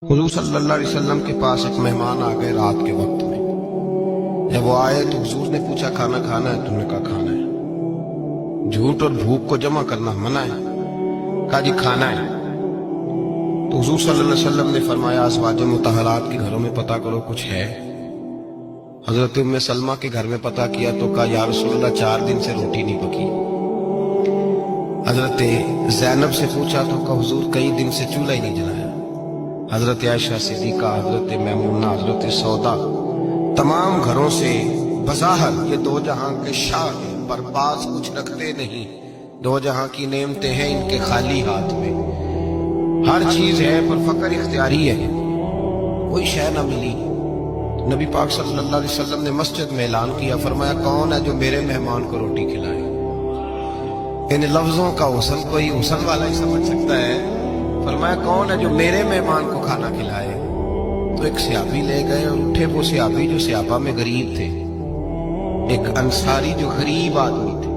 حضور صلی اللہ علیہ وسلم کے پاس ایک مہمان آ گئے رات کے وقت میں۔ جب وہ آئے تو حضور نے پوچھا کھانا کھانا ہے؟ تم نے کہا کھانا ہے۔ جھوٹ اور بھوک کو جمع کرنا منع ہے؟ کہا جی کھانا ہے۔ تو حضور صلی اللہ علیہ وسلم نے فرمایا ازواج مطہرات کے گھروں میں پتہ کرو کچھ ہے۔ حضرت ام سلمہ کے گھر میں پتہ کیا تو کہا یا رسول اللہ 4 دن سے روٹی نہیں پکی۔ حضرت زینب سے پوچھا تو کہا حضور کئی دن سے چولہا ہی نہیں جلایا۔ حضرت عائشہ صدیقہ، حضرت میمونہ، حضرت سودا، تمام گھروں سے بظاہر یہ دو جہاں کے شاہ ہیں، پر پاس کچھ رکھتے نہیں، دو جہاں کی نعمتیں ہیں ان کے خالی ہاتھ میں، ہر چیز ہے پر فقر اختیاری ہے، کوئی شے نہ ملی۔ نبی پاک صلی اللہ علیہ وسلم نے مسجد میں اعلان کیا، فرمایا کون ہے جو میرے مہمان کو روٹی کھلائے؟ ان لفظوں کا حسن کوئی حسن والا ہی سمجھ سکتا ہے۔ فرمایا کون ہے جو میرے مہمان کو کھانا کھلائے؟ تو ایک صحابی لے گئے اور اٹھے، وہ صحابی جو صحابہ میں غریب تھے، ایک انصاری جو غریب آدمی تھے،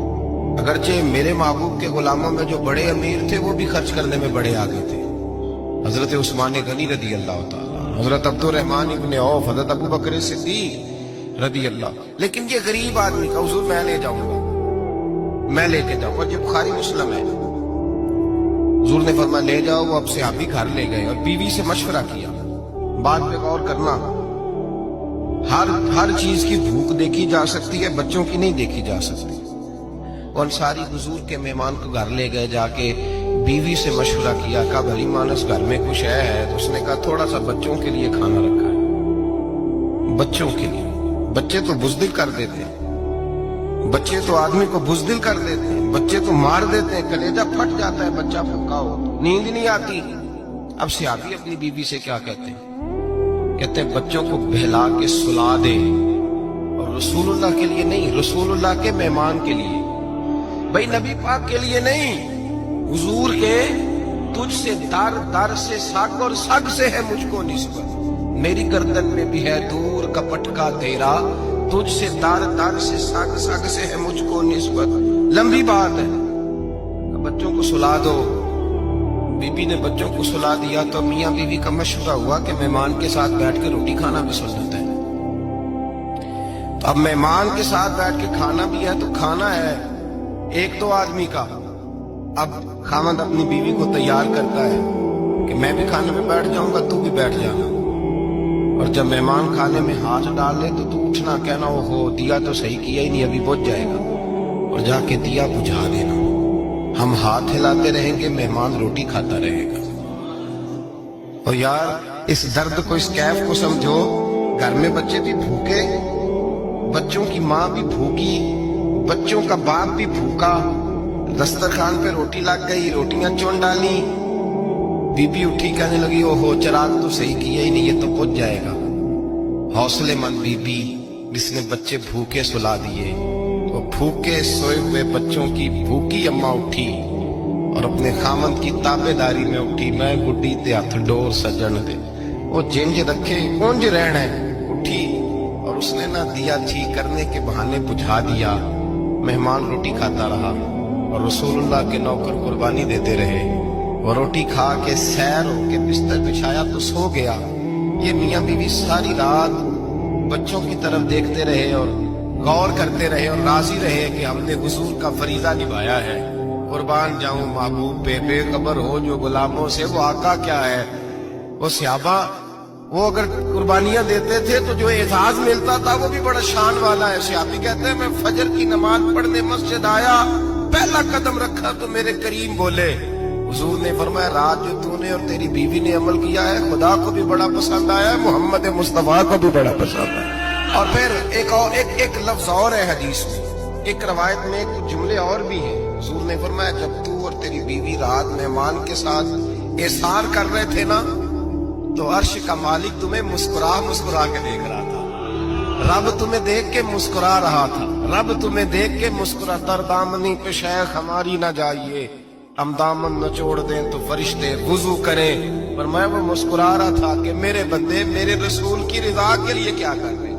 اگرچہ میرے محبوب کے غلاموں میں جو بڑے امیر تھے وہ بھی خرچ کرنے میں بڑے آگے تھے، حضرت عثمان غنی رضی اللہ تعالیٰ، حضرت عبد الرحمن ابن عوف، حضرت ابو بکر صدیق رضی اللہ، لیکن یہ غریب آدمی کا حضور میں لے جاؤں گا، میں لے کے جاؤں گا، یہ بخاری مسلم ہے۔ حضور نے فرمایا لے جاؤ۔ وہ اب صحابی گھر لے گئے اور بیوی سے مشورہ کیا، بات پہ غور کرنا، ہر چیز کی بھوک دیکھی جا سکتی ہے، بچوں کی نہیں دیکھی جا سکتی۔ وہ انصاری حضور کے مہمان کو گھر لے گئے، جا کے بیوی سے مشورہ کیا، کہا بھری مانس گھر میں کچھ ہے؟ تو اس نے کہا تھوڑا سا بچوں کے لیے کھانا رکھا ہے، بچوں کے لیے۔ بچے تو بزدل کر دیتے ہیں، بچے تو آدمی کو بزدل کر دیتے ہیں، بچے تو مار دیتے ہیں، کلیجہ پھٹ جاتا ہے بچہ بھوکا ہو، نیند نہیں آتی۔ اب صحابی اپنی بیوی سے کیا کہتے ہیں؟ کہتے ہیں بچوں کو بہلا کے سلا دے، اور رسول اللہ کے لیے نہیں، رسول اللہ کے مہمان کے لیے، بھائی نبی پاک کے لیے نہیں، حضور کے تجھ سے در در سے سگ اور سگ سے ہے مجھ کو نسبت، میری گردن میں بھی ہے دور کا پٹکا تیرا، تجھ سے در در سے سگ سگ سے ہے مجھ کو نسبت، لمبی بات ہے۔ بچوں کو سلا دو۔ بی بی نے بچوں کو سلا دیا تو میاں بیوی کا مشورہ ہوا کہ مہمان کے ساتھ بیٹھ کے روٹی کھانا بھی سنت ہے۔ تو اب مہمان کے ساتھ بیٹھ کے کھانا بھی ہے تو کھانا ہے ایک دو آدمی کا۔ اب خاوند اپنی بیوی کو تیار کرتا ہے کہ میں بھی کھانے میں بیٹھ جاؤں گا، تو بھی بیٹھ جانا، اور جب مہمان کھانے میں ہاتھ ڈال لے تو اٹھنا، کہنا وہ ہو دیا تو صحیح کیا ہی نہیں، ابھی بجھ جائے گا، اور جا کے دیا بجھا دینا۔ ہم ہاتھ ہلاتے رہیں گے، مہمان روٹی کھاتا رہے گا۔ اور یار اس درد کو، اس کیف کو سمجھو، گھر میں بچے بھی بھوکے، بچوں کی ماں بھی بھوکی، بچوں کا باپ بھی بھوکا، دسترخوان پہ روٹی لگ گئی، روٹیاں چون ڈالی، بی بی اٹھی کہنے لگی او ہو چراغ تو صحیح کیا ہی نہیں، یہ تو بجھ جائے گا۔ حوصلے مند بی بی جس نے بچے بھوکے سلا دیے، وہ بھوکے سوئے ہوئے بچوں کی بھوکی اماں اٹھی اور اپنے خامند کی تابے داری میں اٹھی، میں گڈی تے ہتھ ڈور سجن دے، وہ جنج رکھے اونج رہنا ہے، اٹھی اور اس نے نہ دیا ٹھیک کرنے کے بہانے بجھا دیا۔ مہمان روٹی کھاتا رہا اور رسول اللہ کے نوکر قربانی دیتے رہے، وہ روٹی کھا کے سیر ہو کے بستر بچھایا تو سو گیا۔ یہ میاں بیوی ساری رات بچوں کی طرف دیکھتے رہے اور غور کرتے رہے اور راضی رہے کہ ہم نے حضور کا فریضہ نبھایا ہے۔ قربان جاؤں محبوب پہ، بے خبر ہو جو غلاموں سے، وہ آقا کیا ہے۔ وہ صحابہ وہ اگر قربانیاں دیتے تھے تو جو اعزاز ملتا تھا وہ بھی بڑا شان والا ہے۔ صحابی کہتے ہیں میں فجر کی نماز پڑھنے مسجد آیا، پہلا قدم رکھا تو میرے کریم بولے، حضور نے فرمایا رات جو تو نے اور تیری بیوی نے عمل کیا ہے خدا کو بھی بڑا پسند آیا ہے، محمد مصطفیٰ کو بھی بڑا پسند آیا۔ اور پھر ایک لفظ اور ہے حدیث میں، ایک روایت میں کچھ جملے اور بھی ہیں۔ حضور نے فرمایا جب تو اور تیری بیوی رات مہمان کے ساتھ احسار کر رہے تھے نا تو عرش کا مالک تمہیں مسکرا مسکرا کے دیکھ رہا تھا، رب تمہیں دیکھ کے مسکرا رہا تھا، رب تمہیں دیکھ کے مسکرا، تر دامنی پہ شیخ ہماری نہ جائیے، ہم دامن نہ چھوڑ دیں تو فرشتے وضو کریں، پر میں وہ مسکرا رہا تھا کہ میرے بندے میرے رسول کی رضا کے لیے کیا کر رہے ہیں۔